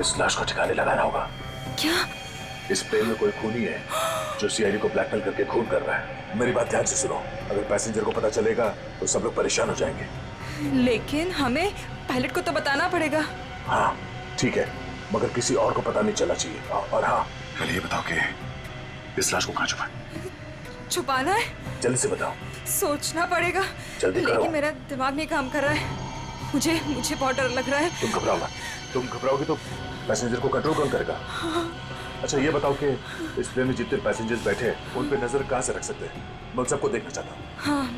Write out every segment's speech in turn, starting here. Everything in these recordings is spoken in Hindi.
इस लाश को ठिकाने लगाना होगा। क्या? इस प्लेन में कोई खूनी है जो सीआईडी को ब्लैकमेल करके खून कर रहा है। मेरी बात ध्यान से सुनो, अगर पैसेंजर को पता चलेगा तो सब लोग परेशान हो जाएंगे। लेकिन हमें पायलट को तो बताना पड़ेगा। हाँ ठीक है, मगर किसी और को पता नहीं चलना चाहिए। और हाँ, पहले ये बताओ कि इस लाश को कहाँ छुपाना है? जल्दी से बताओ। सोचना पड़ेगा, जल्दी करो। लेकिन मेरा दिमाग नहीं काम कर रहा है। मुझे बहुत डर लग रहा है। तुम घबराओ मत। तुम घबराओगे तो पैसेंजर को कंट्रोल कौन करेगा? अच्छा ये बताओ कि इस प्लेन में जितने पैसेंजर्स बैठे हैं उन पे नजर कहाँ से रख सकते हैं? मैं उन सबको देखना चाहता हूँ।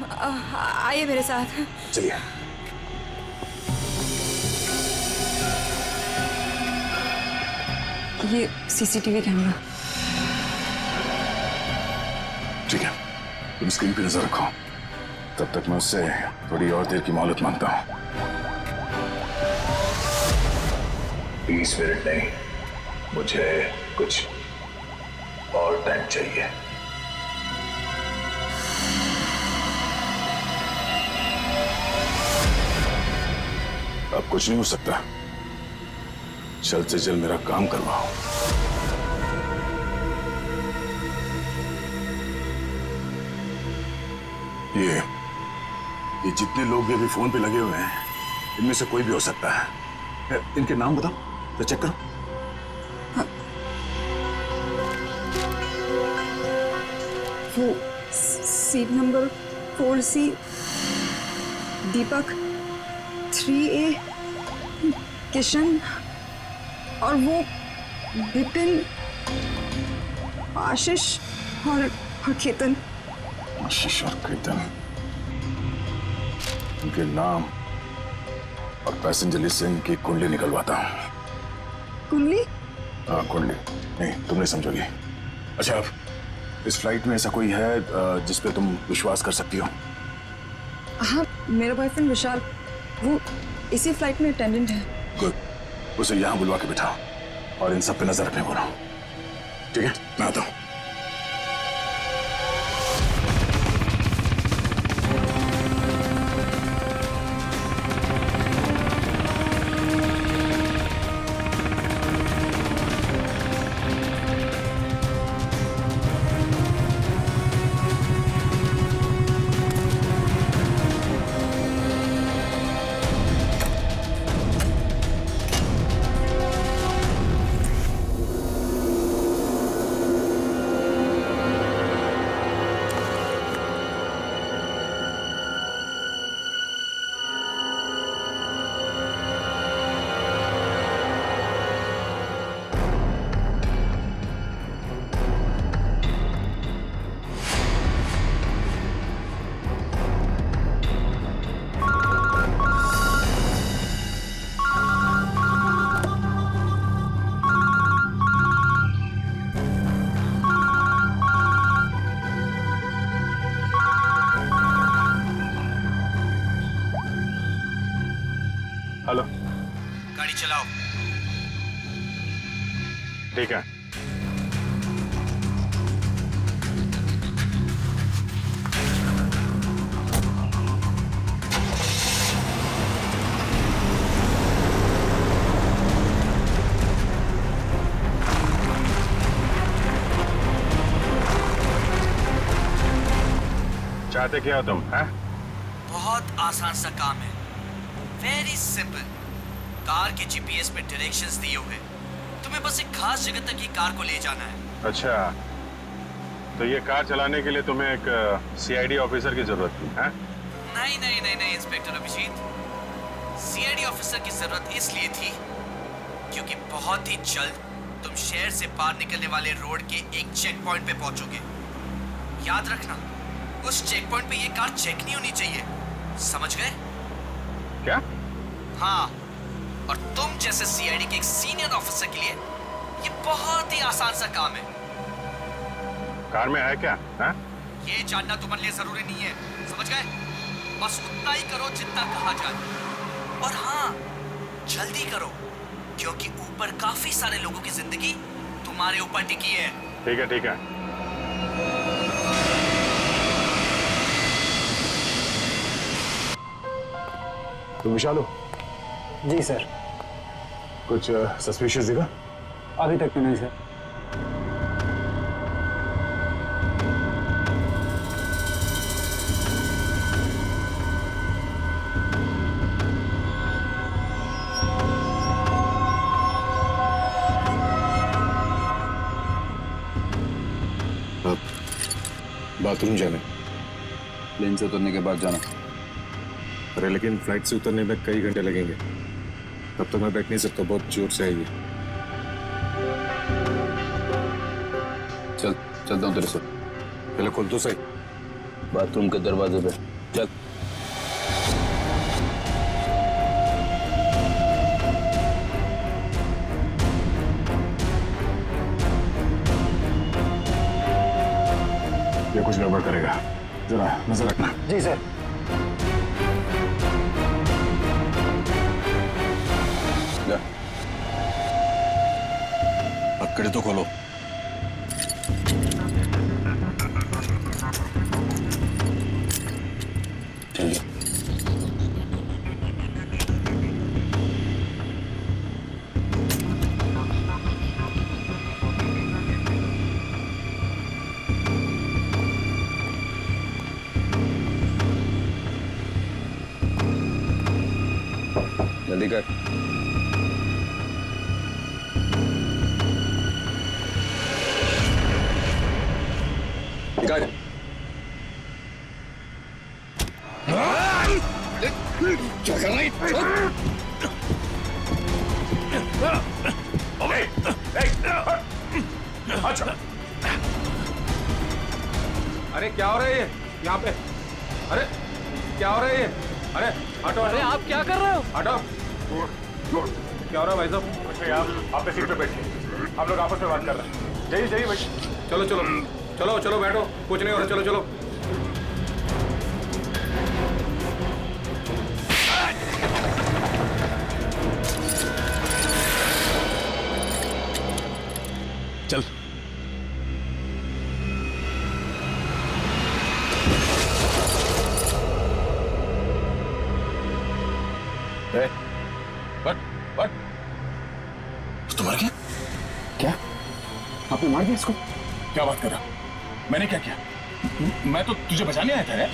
हाँ, आइए मेरे साथ। चलिए। ये सीसीटीवी कैमरा। ठीक है, तुम स्क्रीन पे नजर रखो, तब तक मैं उससे थोड़ी और देर की मोहलत मांगता हूँ। 20 मिनट नहीं, मुझे कुछ और टाइम चाहिए। अब कुछ नहीं हो सकता, जल्द से जल्द मेरा काम करवाओ। ये जितने लोग भी अभी फोन पे लगे हुए हैं, इनमें से कोई भी हो सकता है। इनके नाम बताओ तो चेक करो। वो सीट नंबर 4C, दीपक 3A, किशन, और वो विपिन, आशीष और केतन। आशीष और केतन, उनके नाम और पैसेंजर लिस्ट से इनकी कुंडली निकलवाता हूँ। कुंडली? हाँ कुंडली, नहीं तुम नहीं समझोगी। अच्छा, अब इस फ्लाइट में ऐसा कोई है जिस पे तुम विश्वास कर सकती हो? हाँ, मेरा बॉयफ्रेंड विशाल, वो इसी फ्लाइट में अटेंडेंट है। गुड, उसे यहाँ बुलवा के बिठाओ और इन सब पे नजर रखने बोलो। ठीक है, मैं आता हूँ। हेलो, गाड़ी चलाओ। ठीक है। चाहते क्या हो तुम? हैं? बहुत आसान सा काम है, वेरी सिंपल। कार के जीपीएस में डायरेक्शंस दिए हुए, तुम्हें बस एक खास जगह तक ये कार को ले जाना है। अच्छा, तो ये कार चलाने के लिए तुम्हें एक सीआईडी ऑफिसर की जरूरत थी? हैं? नहीं नहीं नहीं नहीं इंस्पेक्टर अभिजीत, सीआईडी ऑफिसर की जरूरत इसलिए थी क्योंकि बहुत ही जल्द तुम शहर से बाहर निकलने वाले रोड के एक चेक पॉइंट पे पहुंचोगे। याद रखना, उस चेक पॉइंट पे ये कार चेक नहीं होनी चाहिए, समझ गए? क्या? हाँ, और तुम जैसे सीआईडी के एक सीनियर ऑफिसर के लिए ये बहुत ही आसान सा काम है। कार में है क्या? हैं? ये जानना तुम्हारे लिए जरूरी नहीं है, समझ गए? बस उतना ही करो जितना कहा जाए, और हाँ, जल्दी करो क्योंकि ऊपर काफी सारे लोगों की जिंदगी तुम्हारे ऊपर टिकी है। ठीक है, ठीक है। तुम विशाल हो? जी सर। कुछ सस्पिशियस दिखा? अभी तक तो नहीं सर। बाथरूम जाने। प्लेन से उतरने के बाद जाना। अरे लेकिन फ्लाइट से उतरने में कई घंटे लगेंगे, तब तक मैं बैठ नहीं सकता, बहुत जोर से आएगी। चलता हूँ तेरे से। पहले खोल तो सही। बाथरूम के दरवाजे पे चल। ये कुछ गड़बड़ करेगा, जरा नजर रखना। जी सर। पकड़े तो खोलो। चलिए। जल्दी कर। निकाल। क्या कर रही? अच्छा, अरे क्या हो रहा है ये यहाँ पे? अरे क्या हो रहा है ये? अरे हटो। अरे आप क्या कर रहे हो? हटो। क्या हो रहा है भाई साहब? कुछ नहीं, आप अपने सीट पे बैठिए, हम लोग आपस में बात कर रहे हैं। जाइए भाई। चलो चलो चलो चलो बैठो, कुछ नहीं हो रहा, चलो चलो। चल। बट तुम्हारा क्या? क्या आपने मार दिया इसको? क्या बात कर रहा? मैंने क्या किया? मैं तो तुझे बचाने आया था रे।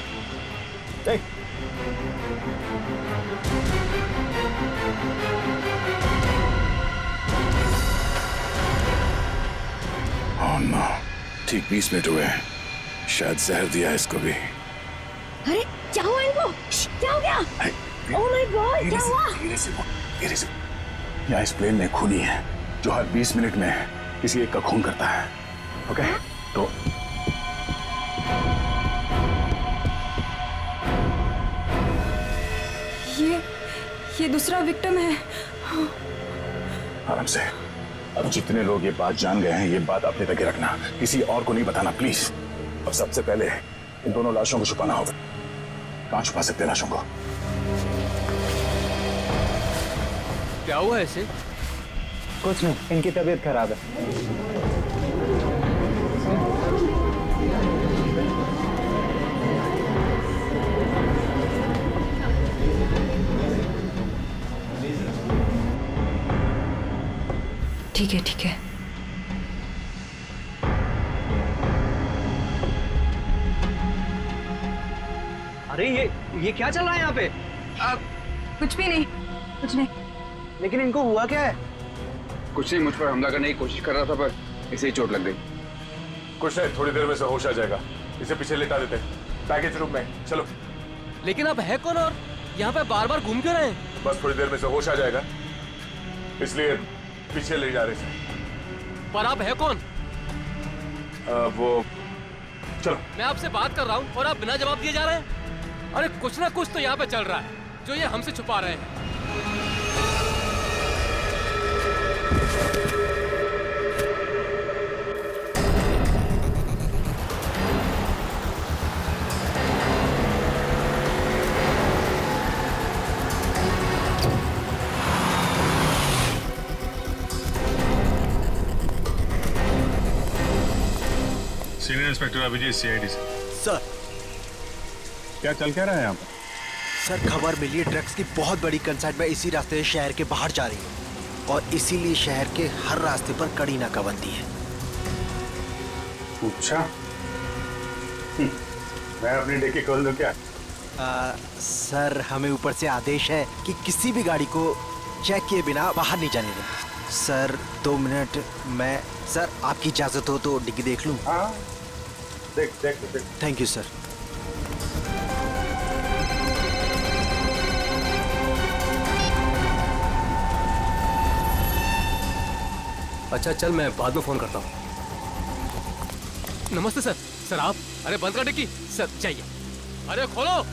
ठीक 20 मिनट हुए हैं, शायद जहर दिया है इसको भी। अरे क्या हुआ इनको? क्या हो गया? ओह माय गॉड, क्या हुआ? धीरे से। यहाँ इस प्लेन में खूनी है जो हर 20 मिनट में किसी एक का खून करता है। ओके? तो ये दूसरा विक्टिम है। आराम से। अब जितने लोग ये बात जान गए हैं, ये बात अपने तक ही रखना, किसी और को नहीं बताना प्लीज। अब सबसे पहले इन दोनों लाशों को छुपाना होगा। कहाँ छुपा सकते हैं लाशों को? क्या हुआ ऐसे? कुछ नहीं, इनकी तबीयत खराब है। ठीक है ठीक है। अरे ये क्या चल रहा है यहाँ पे? कुछ भी नहीं, कुछ नहीं। लेकिन इनको हुआ क्या है? कुछ नहीं, मुझ पर हमला करने की कोशिश कर रहा था पर इसे ही चोट लग गई। कुछ नहीं, थोड़ी देर में से होश आ जाएगा। इसे पीछे लेटा देते हैं, पैकेज रूम में। चलो। लेकिन अब है कौन और यहाँ पे बार बार घूम क्यों रहे हैं? बस थोड़ी देर में से होश आ जाएगा, इसलिए पीछे ले जा रहे थे। पर आप है कौन? वो चलो। मैं आपसे बात कर रहा हूँ और आप बिना जवाब दिए जा रहे हैं। अरे कुछ ना कुछ तो यहाँ पे चल रहा है जो ये हमसे छुपा रहे हैं। सीनियर इंस्पेक्टर अभिजीत, सीआईडी से। सर क्या चल क्या रहा है यहाँ पर? सर खबर मिली है ड्रग्स की बहुत बड़ी कंसाइनमेंट इसी रास्ते से शहर के बाहर जा रही है। और इसीलिए शहर के हर रास्ते पर कड़ी नाकाबंदी है। अच्छा, मैं अपनी डिक्की खोल दूं क्या? सर हमें ऊपर से आदेश है कि किसी भी गाड़ी को चेक किए बिना बाहर नहीं जाने दें। सर 2 मिनट, मैं सर आपकी इजाजत हो तो डिग्गी देख लूं? हाँ, देख। Thank you sir. अच्छा चल, मैं बाद में फोन करता हूँ। नमस्ते सर। सर आप? अरे बंद कर डिक्की। सर चाहिए। अरे खोलो।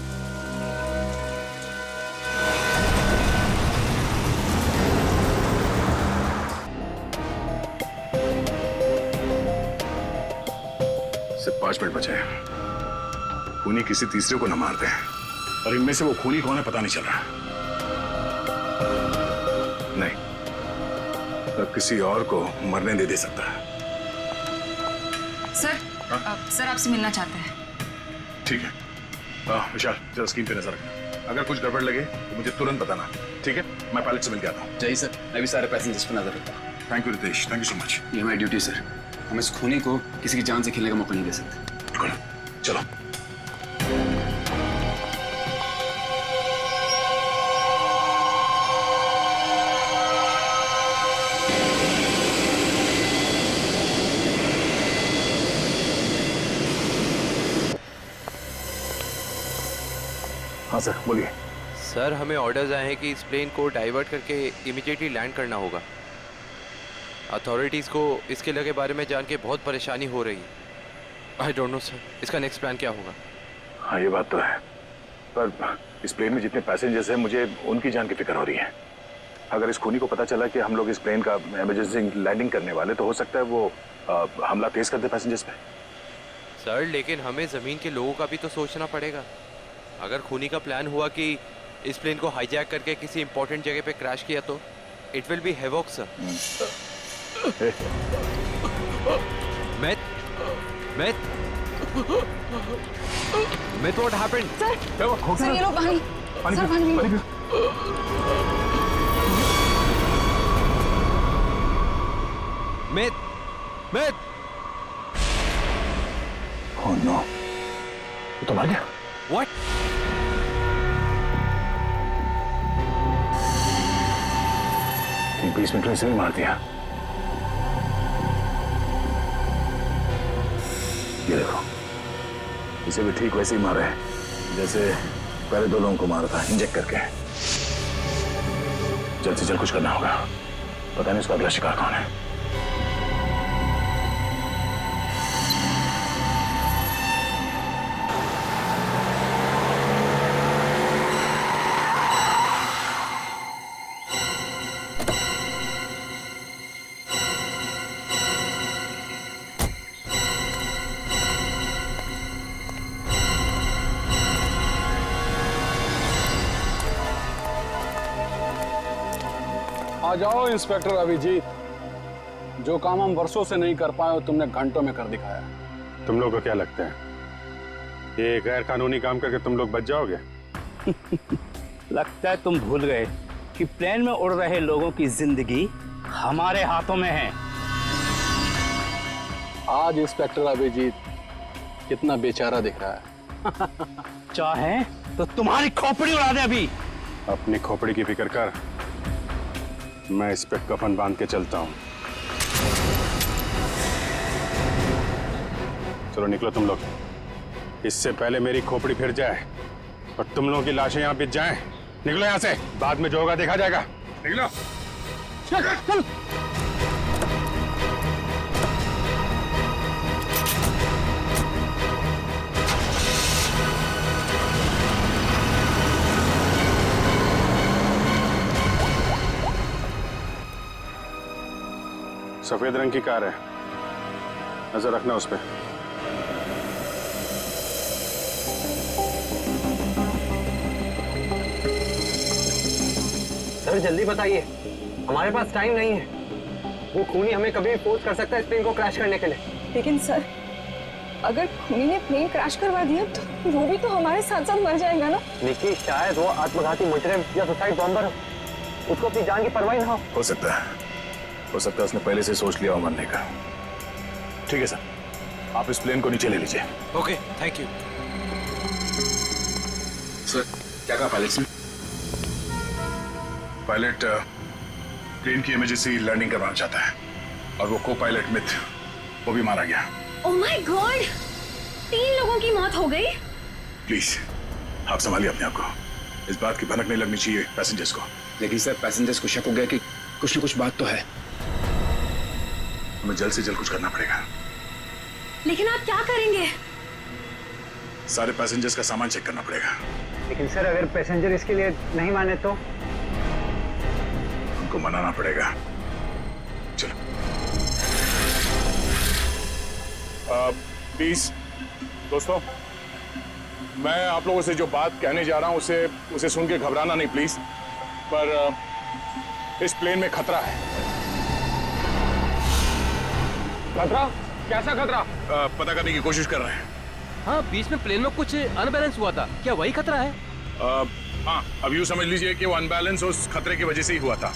सिर्फ 5 मिनट बचे हैं। खूनी किसी तीसरे को न मार दे, और इनमें से वो खूनी कौन है पता नहीं चल रहा। नहीं, अब किसी और को मरने दे सकता है। सर, सर आपसे मिलना चाहते हैं। ठीक है। विशाल, जरा स्क्रीन पे नजर रखना। अगर कुछ गड़बड़ लगे तो मुझे तुरंत बताना, ठीक है? मैं पायलट से मिल के आता हूँ। जय सर, मैं भी सारे पैसेंजर्स पर नजर रखता हूँ। Thank you Ritesh, thank you so much. ये हमारी ड्यूटी सर। हम इस खूनी को किसी की जान से खेलने का मौका नहीं दे सकते। बिल्कुल, चलो। हाँ सर, बोलिए। सर हमें ऑर्डर्स आए हैं कि इस प्लेन को डाइवर्ट करके इमीडिएटली लैंड करना होगा। अथॉरिटीज़ को इसके लगे बारे में जान के बहुत परेशानी हो रही है। आई डोंट नो सर, इसका नेक्स्ट प्लान क्या होगा? हाँ ये बात तो है, पर इस प्लेन में जितने पैसेंजर्स हैं मुझे उनकी जान की फिक्र हो रही है। अगर इस खूनी को पता चला कि हम लोग इस प्लेन का इमरजेंसी लैंडिंग करने वाले, तो हो सकता है वो हमला तेज कर दे पैसेंजर्स पे। सर लेकिन हमें ज़मीन के लोगों का भी तो सोचना पड़ेगा। अगर खूनी का प्लान हुआ कि इस प्लेन को हाईजैक करके किसी इंपॉर्टेंट जगह पे क्रैश किया तो it will be havoc sir. Myth, what happened? Sir ये लो पानी। सर पानी पियो। Myth! Oh no, वो तो मर गया। What? ठीक 20 मिनट में इसे भी मार दिया। ये देखो, इसे भी ठीक वैसे ही मारा है जैसे पहले 2 लोगों को मारा था, इंजेक्ट करके। जल्द से जल्द कुछ करना होगा, पता नहीं उसका अगला शिकार कौन है। आ जाओ इंस्पेक्टर अभिजीत, जो काम हम वर्षों से नहीं कर पाए तुमने घंटों में कर दिखाया। तुम लोग को क्या लगता है ये गैर कानूनी काम करके तुम लोग बच जाओगे? लगता है तुम भूल गए कि प्लेन में उड़ रहे लोगों की जिंदगी हमारे हाथों में है। आज इंस्पेक्टर अभिजीत कितना बेचारा दिख रहा है। चाहे तो तुम्हारी खोपड़ी उड़ा दे अभी। अपनी खोपड़ी की फिक्र कर, मैं इस पे कफन बांध के चलता हूँ। चलो निकलो तुम लोग, इससे पहले मेरी खोपड़ी फिर जाए और तुम लोगों की लाशें यहाँ बिछ जाएं। निकलो यहाँ से, बाद में जो होगा देखा जाएगा। निकलो। चल। सफेद रंग की कार है, नजर रखना उस पे। सर जल्दी बताइए, हमारे पास टाइम नहीं है। वो खूनी हमें कभी भी फोर्स कर सकता है इस प्लेन को क्रैश करने के लिए। लेकिन सर, अगर खूनी ने प्लेन क्रैश करवा दिया तो वो भी तो हमारे साथ साथ मर जाएगा ना। निकी, शायद वो आत्मघाती मुजरिम या सुसाइड बॉम्बर हो। उसको अपनी जान की परवाह ही ना हो सकता है उसने पहले से सोच लिया हो मरने का। ठीक है सर, आप इस प्लेन को नीचे ले लीजिए। Okay, thank you. सर क्या कहा पायलट ने? पायलट प्लेन की इमरजेंसी लैंडिंग करवाना चाहता है और वो को पायलट मिथ वो भी मारा गया। ओह माय गॉड, 3 लोगों की मौत हो गई। प्लीज आप संभालिए अपने आप को, इस बात की भनक नहीं लगनी चाहिए पैसेंजर्स को। लेकिन सर पैसेंजर्स को शक हो गया कि कुछ न कुछ बात तो है। हमें जल्द से जल्द कुछ करना पड़ेगा। लेकिन आप क्या करेंगे? सारे पैसेंजर्स का सामान चेक करना पड़ेगा। लेकिन सर अगर पैसेंजर इसके लिए नहीं माने तो? उनको मनाना पड़ेगा। चलो प्लीज दोस्तों, मैं आप लोगों से जो बात कहने जा रहा हूं उसे सुन के घबराना नहीं प्लीज, पर इस प्लेन में खतरा है। खतरा? कैसा खतरा? पता करने की कोशिश कर रहे हैं। हाँ, बीच में प्लेन में कुछ अनबैलेंस हुआ था, क्या वही खतरा है? हाँ, अब यूँ समझ लीजिए कि वो अनबैलेंस उस खतरे की वजह से ही हुआ था।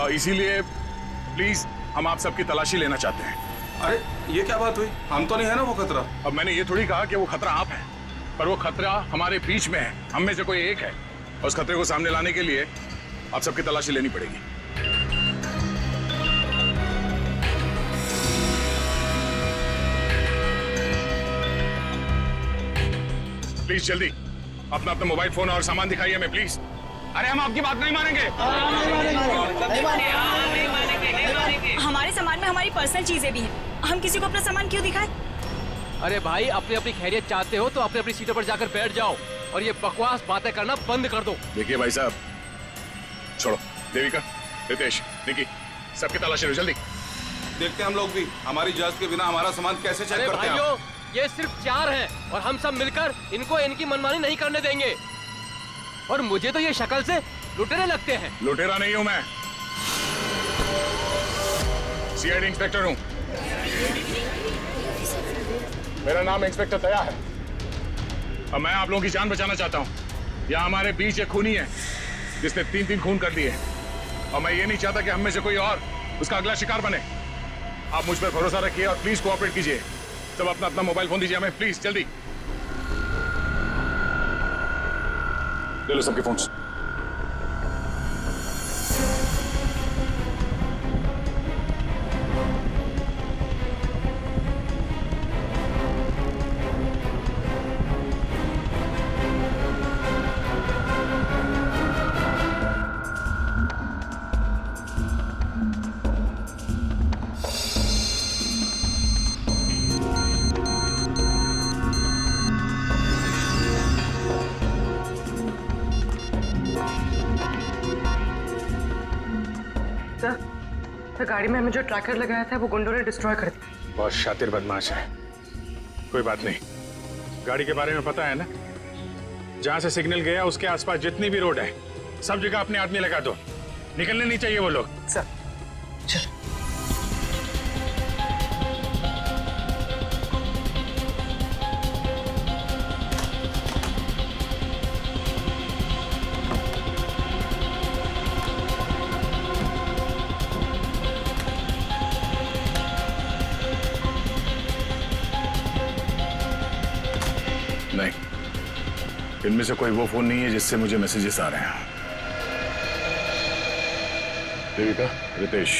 इसीलिए प्लीज हम आप सबकी तलाशी लेना चाहते हैं। अरे ये क्या बात हुई? हम तो नहीं है ना वो खतरा। अब मैंने ये थोड़ी कहा कि वो खतरा आप है, पर वो खतरा हमारे बीच में है, हम में से कोई एक है। और उस खतरे को सामने लाने के लिए आप सबकी तलाशी लेनी पड़ेगी। प्लीज जल्दी अपना मोबाइल फोन और सामान दिखाइए हमें प्लीज। अरे हम आपकी बात नहीं मानेंगे। हमारे सामान में हमारी पर्सनल चीजें भी हैं, हम किसी को अपना सामान क्यों दिखाएं? अरे भाई, अपनी अपनी खैरियत चाहते हो तो अपनी अपनी सीटों पर जाकर बैठ जाओ और ये बकवास बातें करना बंद कर दो। देखिए भाई साहब, छोड़ो। देविका, रितेश, निकी, सबकी तलाशी लो जल्दी। देखते हैं हम लोग भी, हमारी इजाजत के बिना हमारा सामान कैसे चेक अरे करते हैं। भाइयों, ये सिर्फ 4 हैं और हम सब मिलकर इनको इनकी मनमानी नहीं करने देंगे। और मुझे तो ये शक्ल से लुटेरे लगते हैं। लुटेरा नहीं हूं मैं, सीआईडी इंस्पेक्टर हूं। मेरा नाम इंस्पेक्टर दया है और मैं आप लोगों की जान बचाना चाहता हूं। यहाँ हमारे बीच एक खूनी है जिसने 3 खून कर दिए और मैं ये नहीं चाहता कि हम में से कोई और उसका अगला शिकार बने। आप मुझ पर भरोसा रखिए और प्लीज कोऑपरेट कीजिए। सब अपना मोबाइल फोन दीजिए हमें प्लीज, जल्दी ले लो सबके फोन्स। सर, गाड़ी में हमें जो ट्रैकर लगाया था वो गुंडों ने डिस्ट्रॉय कर दिया। बहुत शातिर बदमाश है। कोई बात नहीं, गाड़ी के बारे में पता है ना? जहां से सिग्नल गया उसके आसपास जितनी भी रोड है सब जगह अपने आदमी लगा दो। निकलने नहीं चाहिए वो लोग। सर चलो। नहीं, इनमें से कोई वो फोन नहीं है जिससे मुझे मैसेजेस आ रहे हैं। देविका, रितेश,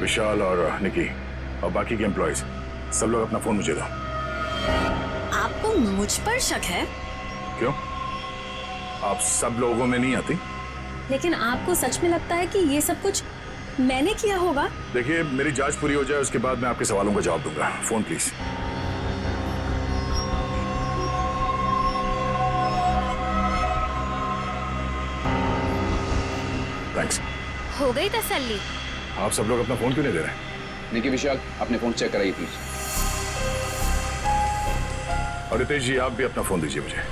विशाल और निकी और बाकी के एम्प्लॉयज सब लोग अपना फोन मुझे दो। आपको मुझ पर शक है? क्यों? आप सब लोगों में नहीं आती? लेकिन आपको सच में लगता है कि ये सब कुछ मैंने किया होगा? देखिए, मेरी जांच पूरी हो जाए उसके बाद मैं आपके सवालों का जवाब दूंगा। Phone please. थैंक्स। हो गई तसल्ली? आप सब लोग अपना फोन क्यों नहीं दे रहे? निकी, विशाल, अपने फोन चेक कराइए प्लीज। और रितेश जी, आप भी अपना फोन दीजिए मुझे।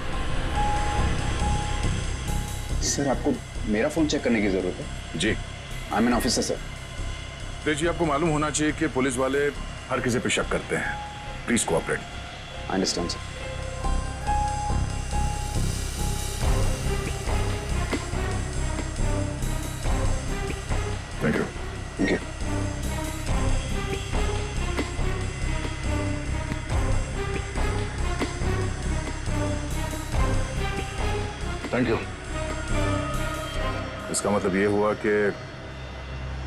सर, आपको मेरा फोन चेक करने की जरूरत है? जी। I am an officer sir. Ritesh ji, आपको मालूम होना चाहिए कि पुलिस वाले हर किसी पे शक करते हैं। Please cooperate. I understand sir. Thank you. इसका मतलब ये हुआ कि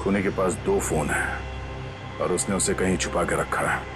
खूनी के पास 2 फोन हैं और उसने उसे कहीं छुपा के रखा है।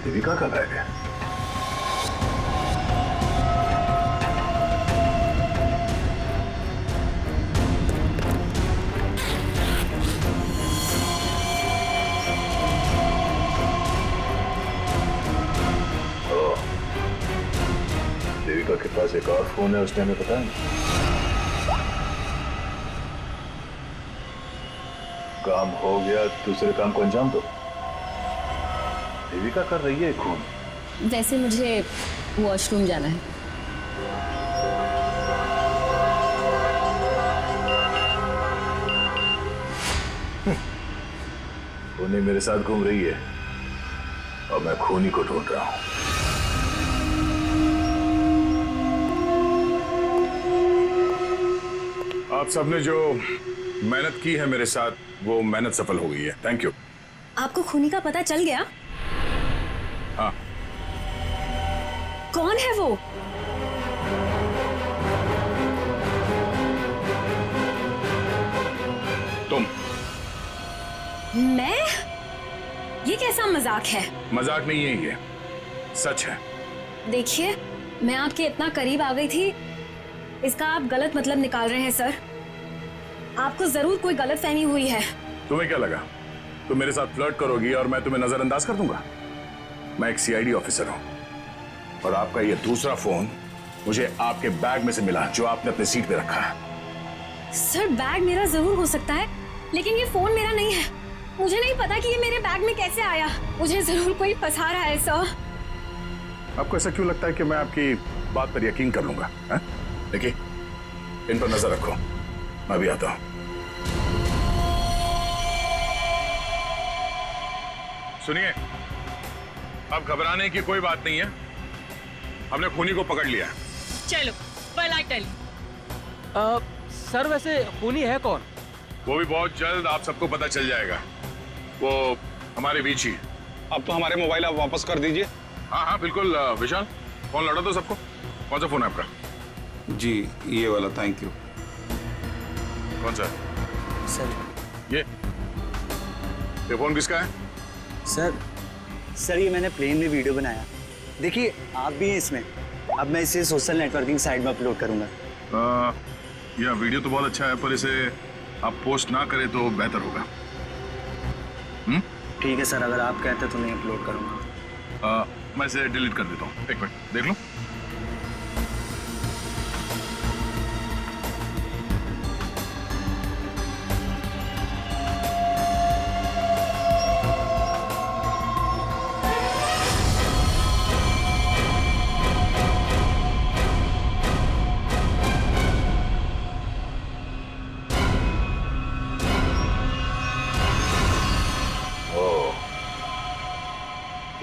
देविका का बैग है। देविका के पास एक और फोन है, उसने हमें बताया नहीं। काम हो गया, दूसरे काम को अंजाम दो। देविका कर रही है खून। वैसे मुझे वॉशरूम जाना है। खूनी मेरे साथ घूम रही है और मैं खूनी को ढूंढ रहा हूं। आप सबने जो मेहनत की है मेरे साथ, वो मेहनत सफल हो गई है। Thank you. आपको खूनी का पता चल गया? हाँ। कौन है वो? तुम। मैं? ये कैसा मजाक है? मजाक नहीं है, ये सच है। देखिए, मैं आपके इतना करीब आ गई थी, इसका आप गलत मतलब निकाल रहे हैं सर। आपको जरूर कोई गलतफहमी हुई है। तुम्हें क्या लगा तुम मेरे साथ फ्लर्ट करोगी और मैं तुम्हें नजरअंदाज कर दूंगा? मैं एक सीआईडी ऑफिसर हूं और आपका ये दूसरा फोन मुझे आपके बैग में से मिला, जो आपने अपने सीट पे रखा है। सर, बैग मेरा जरूर हो सकता है, लेकिन ये फोन मेरा नहीं है। मुझे नहीं पता कि ये मेरे बैग में कैसे आया। मुझे जरूर कोई फंसा रहा है सर। आपको ऐसा क्यों लगता है कि मैं आपकी बात पर यकीन कर लूंगा? देखिए, इन पर नजर रखो, मैं भी आता हूं। सुनिए, अब घबराने की कोई बात नहीं है, हमने खूनी को पकड़ लिया है। चलो, well I tell you. Sir, वैसे खूनी है कौन? वो भी बहुत जल्द आप सबको पता चल जाएगा। वो हमारे बीच ही। अब तो हमारे मोबाइल आप वापस कर दीजिए। हाँ हाँ बिल्कुल। विशाल, फोन लौटा दो सबको। कौन सा फोन है आपका? जी, ये वाला। Thank you. कौन सा? सर। ये फोन किसका है? सर ये मैंने प्लेन में वीडियो बनाया। देखिए, आप भी हैं इसमें। अब मैं इसे सोशल नेटवर्किंग साइट में अपलोड करूंगा। यह वीडियो तो बहुत अच्छा है, पर इसे आप पोस्ट ना करें तो बेहतर होगा। ठीक है सर, अगर आप कहते तो मैं अपलोड करूंगा। मैं इसे डिलीट कर देता हूँ। एक मिनट देख लो।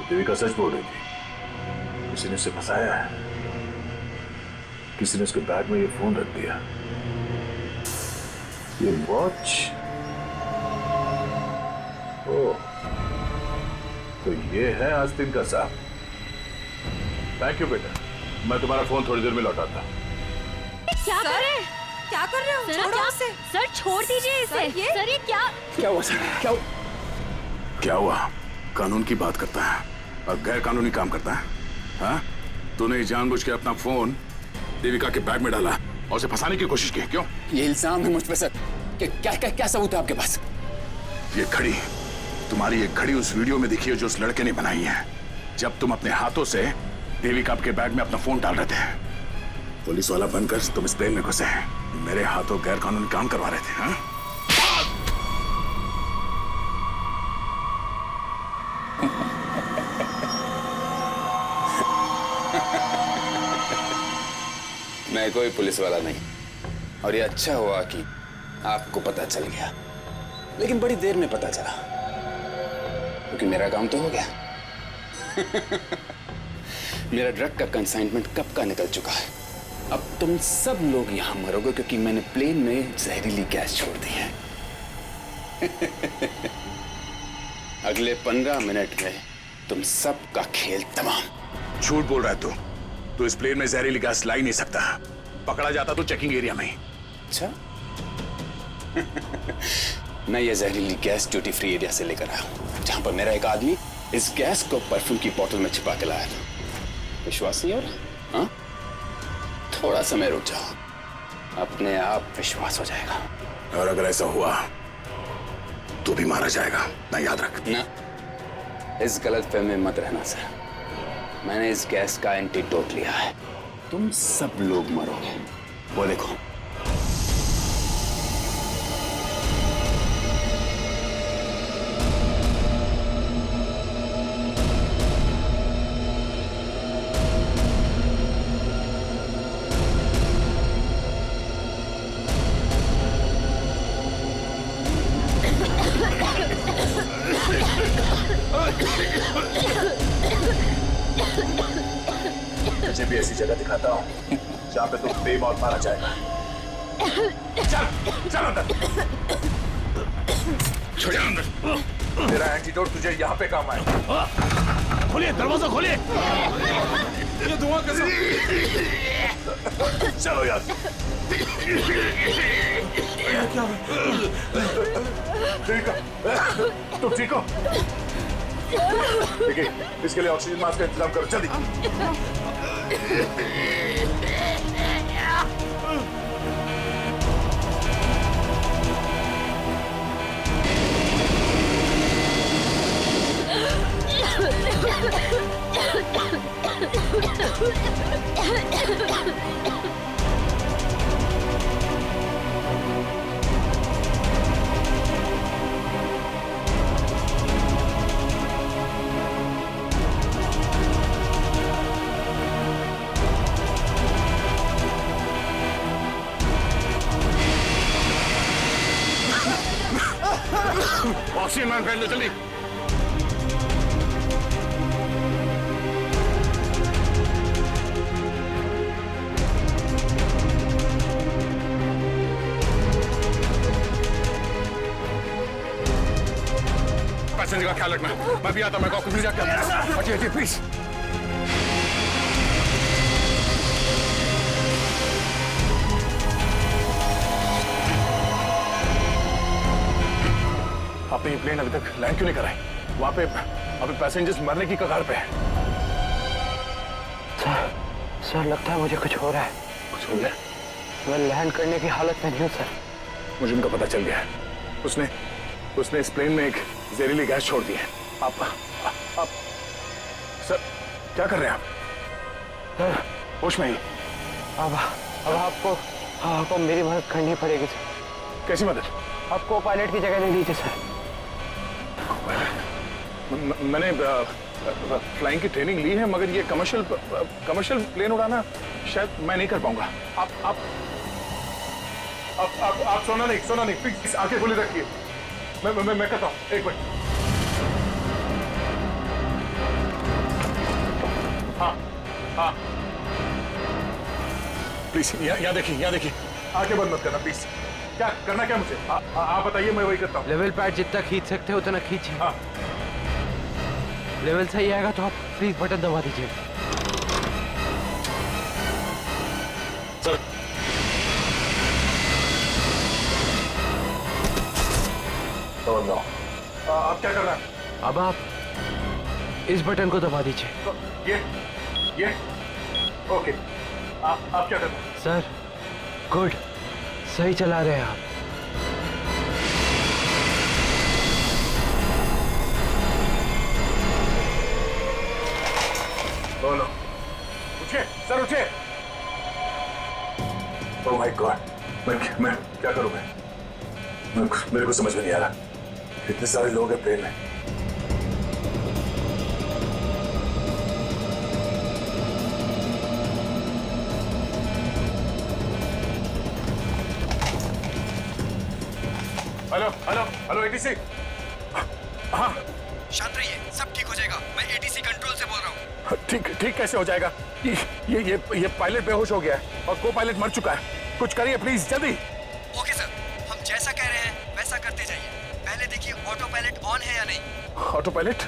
देविका सच बोल रही थी। किसी ने उसे फंसाया है। किसी ने उसके बैग में ये फोन रख दिया। ये वॉच। ओह, तो ये है आस्तीन का साहब। थैंक यू बेटा, मैं तुम्हारा फोन थोड़ी देर में लौटाता। क्या कर रहे हैं? क्या कर रहे हो? छोड़ो उसे। सर, छोड़ दीजिए इसे। सर, ये क्या हुआ सर? क्या हुआ? कानून की बात करता है और गैर कानूनी काम करता है। हाँ? तूने जानबूझ के अपना फोन देविका के बैग में डाला और उसे फंसाने की कोशिश की, क्यों? ये इल्जाम है मुझ पे सर। क्या सबूत है आपके पास? ये घड़ी, तुम्हारी ये घड़ी उस वीडियो में दिखी है जो उस लड़के ने बनाई है, जब तुम अपने हाथों से देविका के बैग में अपना फोन डाल रहे थे। पुलिस वाला बनकर तुम इस प्लेन में घुसे हैं, मेरे हाथों गैर कानूनी काम करवा रहे थे, हाँ? मैं कोई पुलिस वाला नहीं, और ये अच्छा हुआ कि आपको पता चल गया, लेकिन बड़ी देर में पता चला, क्योंकि मेरा काम तो हो गया। मेरा ड्रग का कंसाइनमेंट कब का निकल चुका है। अब तुम सब लोग यहां मरोगे क्योंकि मैंने प्लेन में जहरीली गैस छोड़ दी है। अगले 15 मिनट में तुम सब का खेल तमाम। झूठ बोल रहा है तू इस प्लेन में जहरीली गैस ला ही नहीं सकता। पकड़ा जाता तो चेकिंग एरिया में ही। अच्छा। मैं ये जहरीली गैस ड्यूटी फ्री एरिया से लेकर आया हूं, जहां पर मेरा एक आदमी इस गैस को परफ्यूम की बोतल में छिपा के लाया था। विश्वास नहीं हो रहा? हाँ? थोड़ा समय रुक जाओ, अपने आप विश्वास हो जाएगा। और अगर ऐसा हुआ तो भी मारा जाएगा, ना याद रख। ना, इस गलतफहमी में मत रहना सर। मैंने इस गैस का एंटीडोट लिया है, तुम सब लोग मरोगे। वो देखो। मुझे भी ऐसी जगह दिखाता हूँ जहाँ पे तुम बेमौत मारा जाएगा। चल चल अंदर। छोड़ अंदर। तेरा एंटीडोट तुझे यहाँ पे काम आएगा। खोलिए दरवाजा, खोलिए। ये धुआं कैसे? चलो यार। ठीक है, तुम ठीक हो? देखिए, इसके लिए ऑक्सीजन मास्क का इंतजाम करो जल्दी। ऑक्सीजन मैन, फैल लो जल्दी। पैसेंजर का ख्याल रखना। मैं भी आता, मैं ऑफिस में जाकर। हटिए हटिए प्लीज। आपने ये प्लेन अभी तक लैंड क्यों नहीं कराई? वहां पे अभी पैसेंजर्स मरने की कगार पे है। सर लगता है मुझे कुछ हो रहा है। कुछ हो गया? मैं लैंड करने की हालत में नहीं हूँ सर। मुझे उनका पता चल गया है। उसने इस प्लेन में एक जहरीली गैस छोड़ दी है। आप सर क्या कर रहे हैं आप? सर होश में ही? अब आपको मेरी मदद करनी पड़ेगी सर। कैसी मदद? आपको पायलट की जगह दे दीजिए सर। मैंने फ्लाइंग की ट्रेनिंग ली है, मगर ये कमर्शियल प्लेन उड़ाना शायद मैं नहीं कर पाऊंगा। आप सोना नहीं प्लीज आंखें खुली रखिए। मैं करता हूँ, एक मिनट। हाँ प्लीज यहाँ देखिए, आंखें बंद मत करना प्लीज। क्या करना, क्या मुझे आप बताइए, मैं वही करता हूँ। लेवल पैड जितना खींच सकते हो उतना खींचिए। हाँ। लेवल सही आएगा तो आप प्लीज बटन दबा दीजिए। सर आप क्या कर रहे हैं? अब आप इस बटन को दबा दीजिए। तो ये ओके। आप क्या कर रहे हैं? सर गुड, सही चला रहे हैं आप। बोलो, उठिए सर, उठिए। ओह माय गॉड, मैं क्या करूं? मेरे को समझ में नहीं आ रहा, इतने सारे लोग हैं प्लेन में। Hello hello hello ATC. हाँ शांत रहिए, सब ठीक हो जाएगा। मैं एटीसी कंट्रोल से बोल रहा हूँ। ठीक कैसे हो जाएगा? ये पायलट बेहोश हो गया है और को पायलट मर चुका है। कुछ करिए प्लीज, जल्दी। ओके सर, हम जैसा कह रहे हैं वैसा करते जाइए। पहले देखिए ऑटो पायलट ऑन है या नहीं। Auto pilot?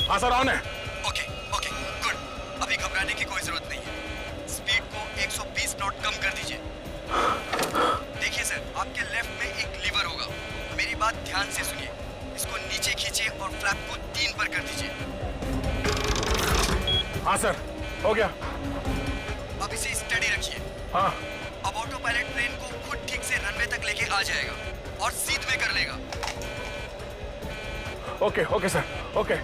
हाँ सर, ऑन है। Okay okay good. अभी घबराने की कोई जरूरत नहीं है। स्पीड को 120 नॉट कम कर दीजिए। देखिए सर, आपके लेफ्ट में एक लीवर होगा। मेरी बात ध्यान से सुनिए। इसको नीचे खींचिए और फ्लैप को 3 पर कर दीजिए। हाँ सर, हो गया। अब इसे स्टडी रखिए। हाँ। अब ऑटो पायलट प्लेन को खुद ठीक से रनवे तक लेके आ जाएगा और सीध में कर लेगा। Okay sir, okay.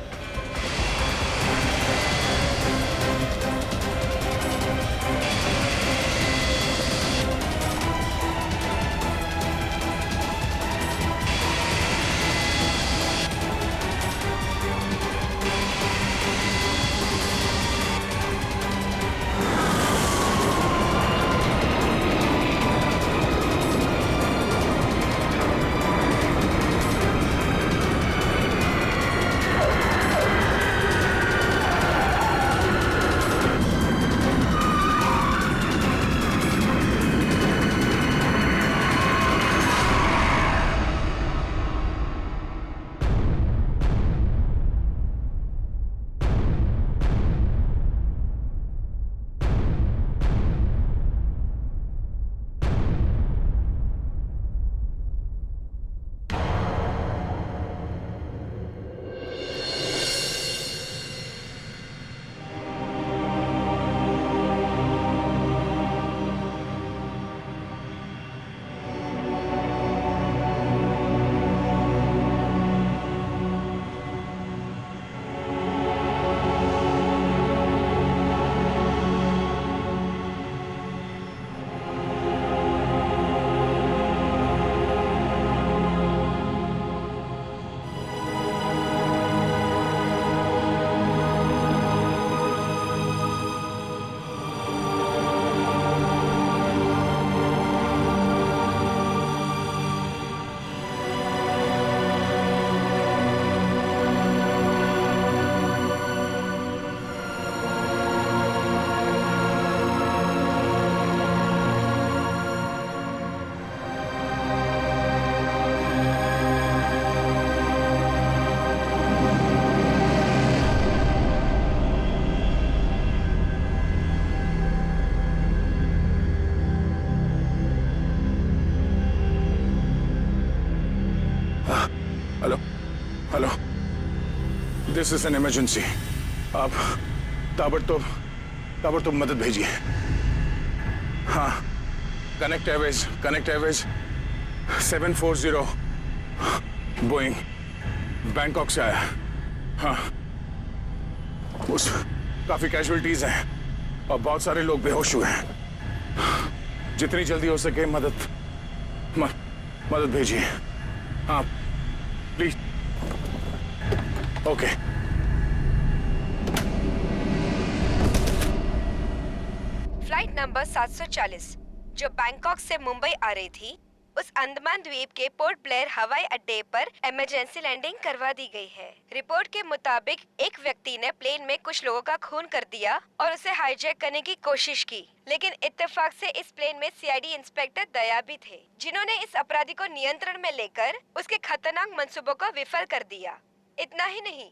Hello, this is an emergency. आप ताबड़तोड़ मदद भेजिए। हाँ, कनेक्ट एयरवेज 740 बोइंग बैंकॉक से आया। हाँ, उस काफी कैजुअलिटीज हैं और बहुत सारे लोग बेहोश हुए हैं। जितनी जल्दी हो सके मदद भेजिए। हाँ प्लीज। ओके। फ्लाइट नंबर 740 जो बैंकॉक से मुंबई आ रही थी, उस अंडमान द्वीप के पोर्ट ब्लेयर हवाई अड्डे पर इमरजेंसी लैंडिंग करवा दी गई है। रिपोर्ट के मुताबिक एक व्यक्ति ने प्लेन में कुछ लोगों का खून कर दिया और उसे हाईजैक करने की कोशिश की, लेकिन इत्तेफाक से इस प्लेन में सीआईडी इंस्पेक्टर दया भी थे, जिन्होंने इस अपराधी को नियंत्रण में लेकर उसके खतरनाक मंसूबों को विफल कर दिया। इतना ही नहीं,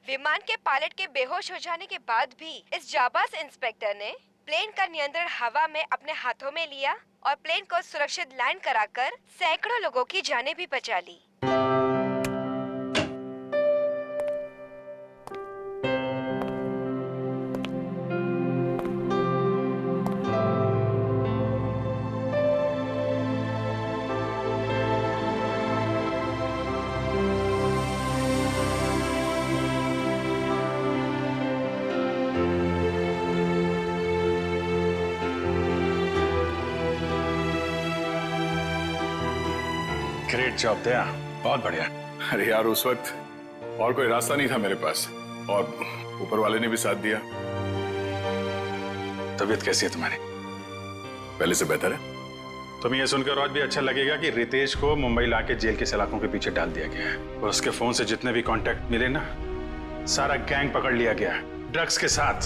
विमान के पायलट के बेहोश हो जाने के बाद भी इस जाबाज इंस्पेक्टर ने प्लेन का नियंत्रण हवा में अपने हाथों में लिया और प्लेन को सुरक्षित लैंड कराकर सैकड़ों लोगों की जानें भी बचा ली। ग्रेट जॉब दया, बहुत बढ़िया। अरे यार उस वक्त और कोई रास्ता नहीं था मेरे पास, और ऊपर वाले ने भी साथ दिया। तबीयत कैसी है तुम्हारी? पहले से बेहतर है। तुम्हें यह सुनकर और भी अच्छा लगेगा कि रितेश को मुंबई लाके जेल के सलाखों के पीछे डाल दिया गया है, और उसके फोन से जितने भी कांटेक्ट मिले ना, सारा गैंग पकड़ लिया गया, ड्रग्स के साथ।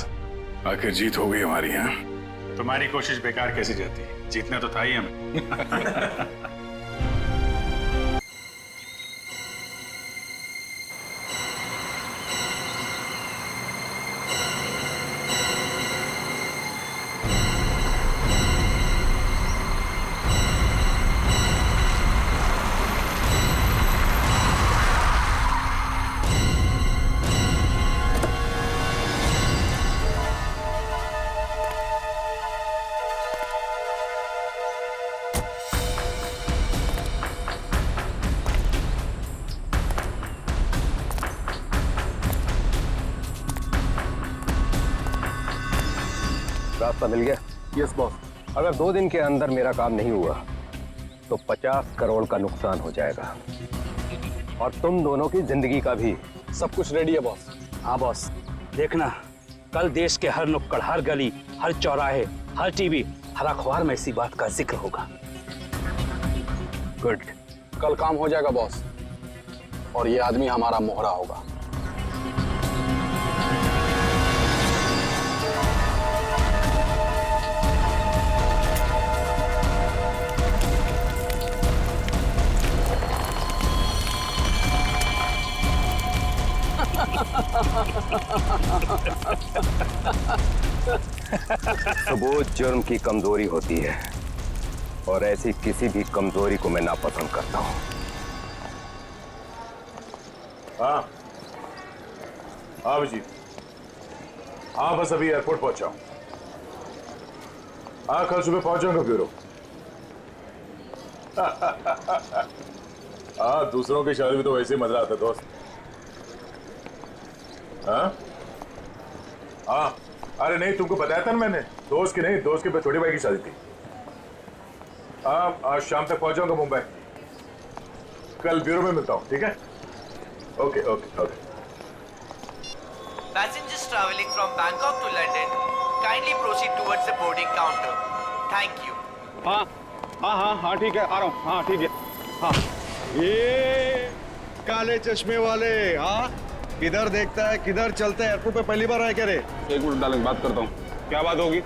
आखिर जीत हो गई हमारी यहाँ। तुम्हारी कोशिश बेकार कैसी जाती, जीतना तो था ही हमें। रास्ता मिल गया? Yes boss. अगर 2 दिन के अंदर मेरा काम नहीं हुआ तो 50 करोड़ का नुकसान हो जाएगा, और तुम दोनों की जिंदगी का भी। सब कुछ रेडी है बॉस। हाँ बॉस, देखना कल देश के हर नुक्कड़, हर गली, हर चौराहे, हर टीवी, हर अखबार में इसी बात का जिक्र होगा। गुड। कल काम हो जाएगा बॉस, और ये आदमी हमारा मोहरा होगा। सबूत जुर्म की कमजोरी होती है, और ऐसी किसी भी कमजोरी को मैं नापसंद करता हूं। हाँ हाँ अभिजीत, हाँ बस अभी एयरपोर्ट पहुंचा हूं। हाँ कल सुबह पहुंच जाऊंगा ब्यूरो। हाँ दूसरों की शादी में तो वैसे ही मजा आता है दोस्त। हाँ हाँ अरे नहीं, तुमको बताया था ना मैंने, दोस्त की नहीं, दोस्त के छोटे भाई की शादी थी। हाँ आज शाम तक पहुंच जाऊंगा मुंबई। कल ब्यूरो में मिलता हूँ, ठीक है? Okay okay okay. Passengers traveling from Bangkok to London, kindly proceed towards the boarding counter. Thank you. हाँ हाँ हाँ हाँ ठीक है, आ रहा हूँ। हाँ ठीक है। हाँ ये काले चश्मे वाले, हाँ किधर देखता है किधर चलता है? एयरपोर्ट पे पहली बार आया क्या रे? 1 मिनट डालेंगे, बात करता हूँ। क्या बात होगी?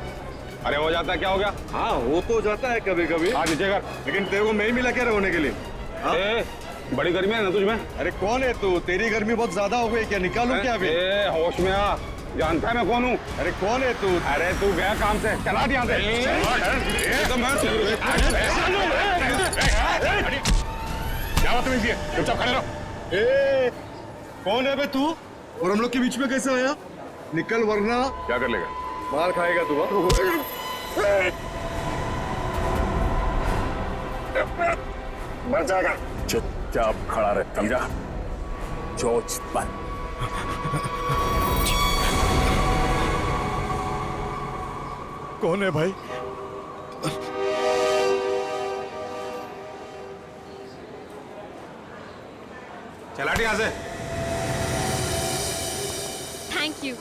अरे हो जाता है, क्या हो गया? हाँ हो तो जाता है कभी कभी। हाँ नीचे कर। लेकिन तेरे को मैं ही मिला क्या होने के लिए? हाँ? बड़ी गर्मी है ना तुझमें? अरे कौन है तू? तेरी गर्मी बहुत ज्यादा हो गई क्या? निकालूं क्या अभी? होश में आ, जानता है मैं कौन हूँ? अरे कौन है तू? अरे तू गया काम से, चला यहाँ से। क्या बात है? चुपचाप खड़े रहो। कौन है बे तू? और हम लोग के बीच में कैसे आया? निकल वरना क्या कर लेगा? मार खाएगा तू। मर जाएगा। चुपचाप खड़ा रहे, समझा? चोच बंद। कौन है भाई? चला यहाँ से। Thank you.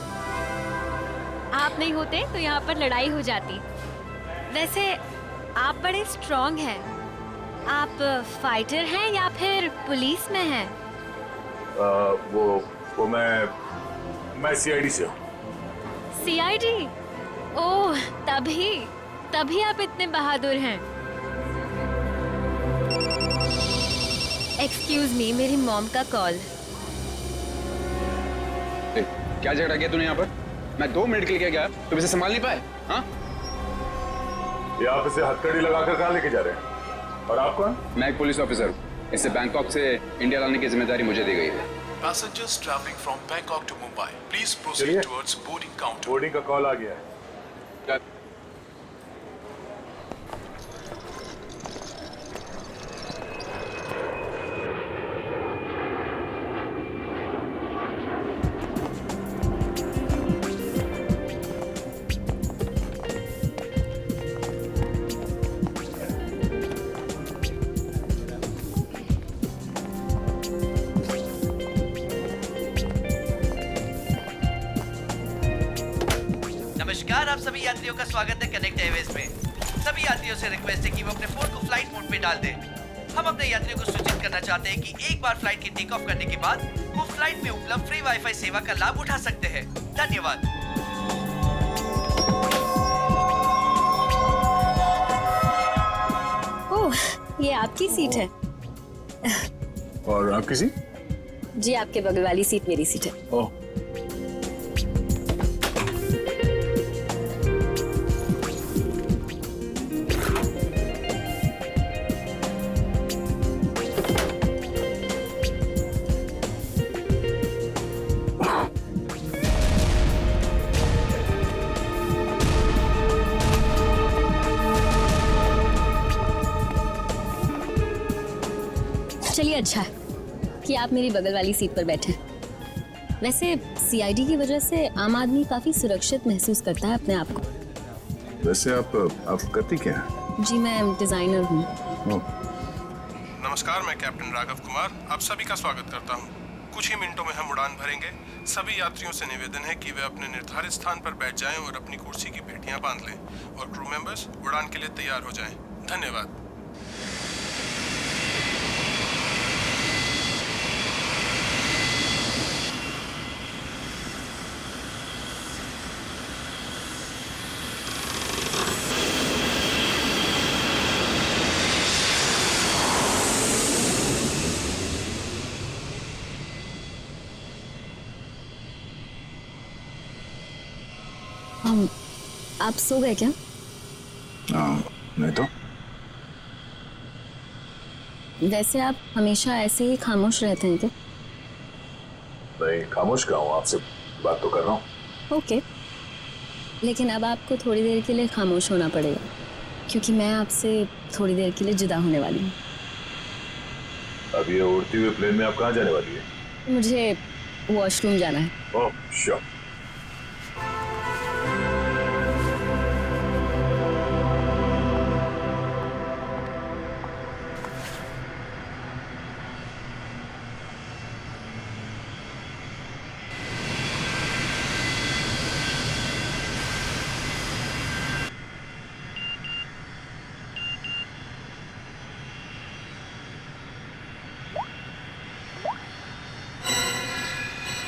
आप नहीं होते तो यहाँ पर लड़ाई हो जाती। वैसे आप बड़े स्ट्रॉन्ग हैं। आप फाइटर हैं या फिर पुलिस में हैं? वो मैं सीआईडी से हूँ। सीआईडी? ओह तभी आप इतने बहादुर हैं। एक्सक्यूज मी, मेरी मॉम का कॉल। क्या झगड़ा किया तूने यहाँ पर? मैं 2 मिनट के लिए गया, तुम इसे संभाल नहीं पाए? हाँ? ये आप इसे हथकड़ी लगाकर कहाँ लेके जा रहे हैं? और आप कौन? मैं एक पुलिस ऑफिसर हूँ। इसे बैंकॉक से इंडिया लाने की जिम्मेदारी मुझे दी गई है। Passengers traveling from Bangkok to Mumbai, please proceed towards boarding counter. Boarding का कॉल आ गया है। आप सभी यात्रियों का स्वागत है कनेक्ट एयरवेज में। सभी यात्रियों से रिक्वेस्ट है कि वो अपने फोन को फ्लाइट मोड पे डाल दें। हम अपने यात्रियों को सूचित करना चाहते हैं कि एक बार फ्लाइट की टेक ऑफ करने के बाद वो फ्लाइट में उपलब्ध फ्री वाईफाई सेवा का लाभ उठा सकते हैं। धन्यवाद। ओह, ये आपकी सीट है। और आपकी सीट? जी, आपके बगल वाली सीट मेरी सीट है। ओह, चलिए, अच्छा है कि आप मेरी बगल वाली सीट पर बैठे। वैसे सीआईडी की वजह से आम आदमी काफी सुरक्षित महसूस करता है अपने आप को। वैसे आप करती क्या हैं? जी, मैं डिजाइनर हूँ। नमस्कार, मैं कैप्टन राघव कुमार आप सभी का स्वागत करता हूं। कुछ ही मिनटों में हम उड़ान भरेंगे। सभी यात्रियों से निवेदन है कि वे अपने निर्धारित स्थान पर बैठ जाएं और अपनी कुर्सी की पेटियां बांध लें और क्रू मेंबर्स उड़ान के लिए तैयार हो जाएं। धन्यवाद। आप सो गए क्या? हाँ, नहीं तो। वैसे आप हमेशा ऐसे ही खामोश रहते हैं क्या? नहीं, खामोश क्या हूँ, आपसे बात तो कर रहा हूँ। ओके, लेकिन अब आपको थोड़ी देर के लिए खामोश होना पड़ेगा क्योंकि मैं आपसे थोड़ी देर के लिए जुदा होने वाली हूँ। अब ये उड़ती हुई प्लेन में आप कहाँ जाने वाली है? मुझे वॉशरूम जाना है। ओह, श्योर।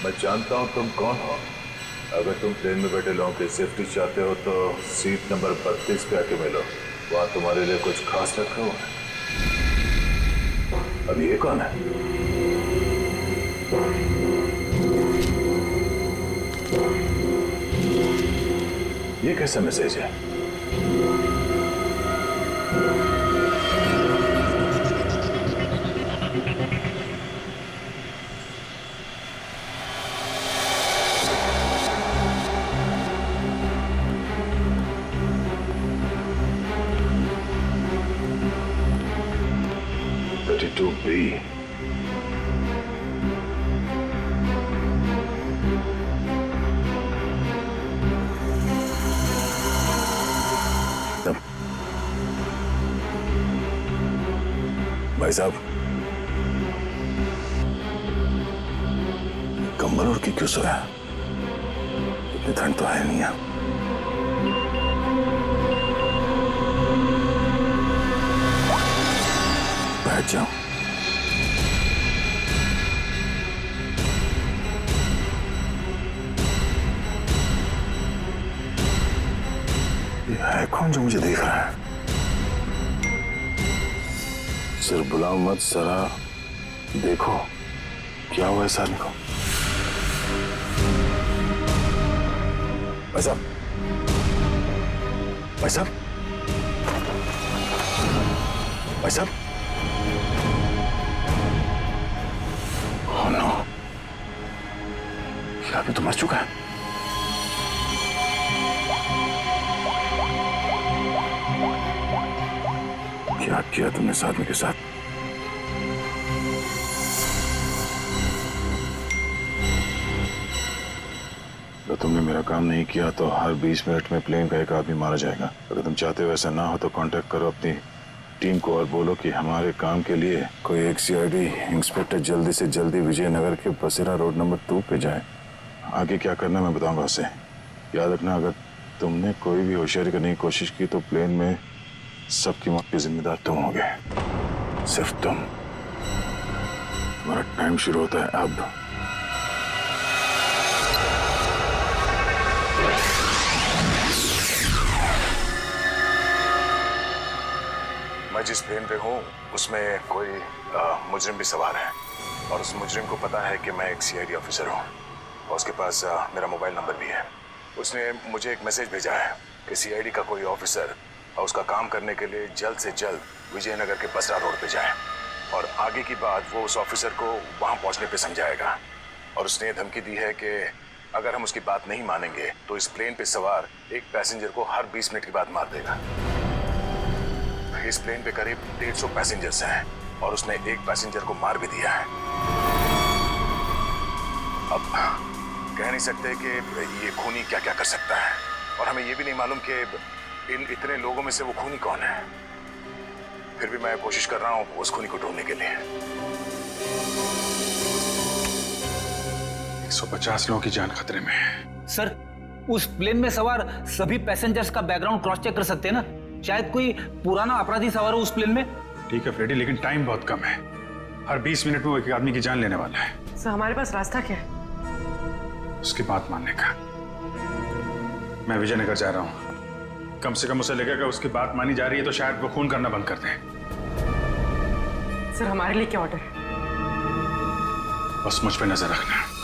मैं जानता हूं तुम कौन हो। अगर तुम प्लेन में बैठे लोगों की सेफ्टी चाहते हो तो सीट नंबर 32 पे आके मिलो। वहां तुम्हारे लिए कुछ खास रखा हुआ है। अब ये कौन है? ये कैसा मैसेज है? भाई साहब, कंबल ओढ़ के क्यों सोया? इतनी ठंड तो है नहीं है। बैठ जाओ। ये है कौन जो मुझे देख रहा है? सिर्फ बुलाओ मत, जरा देखो क्या हुआ इस आदमी को। भाई साहब, भाई साहब, भाई साहब। ओह नो, ये आदमी तो मर चुका है। क्या किया तुमने इस आदमी के साथ? अगर तुमने मेरा काम नहीं किया तो हर 20 मिनट में प्लेन का एक आदमी मारा जाएगा। अगर तुम चाहते हो ऐसा ना हो तो कांटेक्ट करो अपनी टीम को और बोलो कि हमारे काम के लिए कोई एक सीआईडी इंस्पेक्टर जल्दी से जल्दी विजयनगर के बसेरा रोड नंबर 2 पे जाए। आगे क्या करना मैं बताऊंगा उसे। याद रखना, अगर तुमने कोई भी होशियारी करने की कोशिश की तो प्लेन में सबकी मौत के जिम्मेदार तुम होगे, सिर्फ तुम। तुम्हारा टाइम शुरू होता है अब। मैं जिस प्लेन पे हूँ उसमें कोई मुजरिम भी सवार है और उस मुजरिम को पता है कि मैं एक सीआईडी ऑफिसर हूँ और उसके पास मेरा मोबाइल नंबर भी है। उसने मुझे एक मैसेज भेजा है कि सीआईडी का कोई ऑफिसर और उसका काम करने के लिए जल्द से जल्द विजयनगर के बसरा रोड पे जाए और आगे की बात वो उस ऑफिसर को वहाँ पहुँचने पे समझाएगा। और उसने ये धमकी दी है कि अगर हम उसकी बात नहीं मानेंगे तो इस प्लेन पे सवार एक पैसेंजर को हर 20 मिनट के बाद मार देगा। इस प्लेन पे करीब 150 पैसेंजर्स हैं और उसने एक पैसेंजर को मार भी दिया है। अब कह नहीं सकते कि ये खूनी क्या क्या कर सकता है और हमें ये भी नहीं मालूम कि इन इतने लोगों में से वो खूनी कौन है। फिर भी मैं कोशिश कर रहा हूँ उस खूनी को ढूंढने के लिए। 150 लोगों की जान खतरे में है। सर, उस प्लेन में सवार सभी पैसेंजर्स का बैकग्राउंड क्रॉस चेक कर सकते हैं ना? शायद कोई पुराना अपराधी सवार हो उस प्लेन में। ठीक है फ्रेडी, लेकिन टाइम बहुत कम है। हर 20 मिनट में वो एक आदमी की जान लेने वाला है। सर हमारे पास रास्ता क्या है? उसकी बात मानने का। मैं विजयनगर जा रहा हूँ। कम से कम उसे लगेगा कि उसकी बात मानी जा रही है तो शायद वो खून करना बंद कर दें। सर हमारे लिए क्या ऑर्डर है? बस मुझ पे नजर रखना।